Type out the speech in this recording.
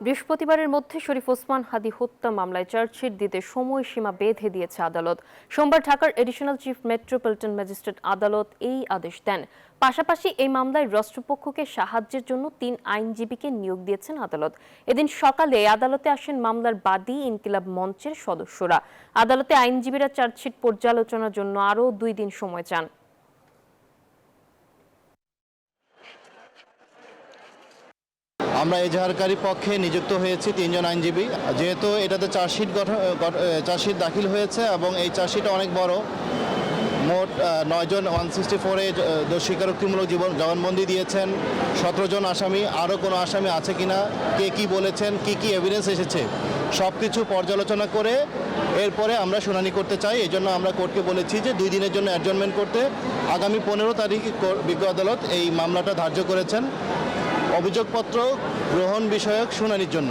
বৃহস্পতিবারের মধ্যে শরীফ ওসমান হাদী হত্যা মামলায় চার্জশিট দিতে সময়সীমা বেঁধে দিয়েছে আদালত। সোমবার ঢাকার এডিশনাল চিফ মেট্রোপলিটন ম্যাজিস্ট্রেট আদালত এই আদেশ দেন। পাশাপাশি এই মামলায় রাষ্ট্রপক্ষকে সাহায্যের জন্য ৩ আইনজীবীকে নিয়োগ দিয়েছেন আদালত। এদিন সকালে আদালতে আসেন মামলার বাদী ইনকিলাব মঞ্চের সদস্যরা। আদালতে আইনজীবীরা চার্জশিট পর্যালোচনার জন্য আরও 2 দিন সময় চান। আমরা এজাহারকারী পক্ষে নিযুক্ত হয়েছি 3 জন আইনজীবী। যেহেতু এটাতে চার্জশিট দাখিল হয়েছে এবং এই চার্জশিটটা অনেক বড়, মোট 9 জন 164-এ দোষ স্বীকারোক্তিমূলক জবানবন্দি দিয়েছেন। 17 জন আসামি, আরও কোনো আসামি আছে কিনা, কে কি বলেছেন, কি এভিডেন্স এসেছে, সব কিছু পর্যালোচনা করে এরপরে আমরা শুনানি করতে চাই। এই জন্য আমরা কোর্টকে বলেছি যে 2 দিনের জন্য অ্যাডজর্নমেন্ট করতে। আগামী 15 তারিখ বিজ্ঞ আদালত এই মামলাটা ধার্য করেছেন অভিযোগপত্র গ্রহণ বিষয়ক শুনানির জন্য।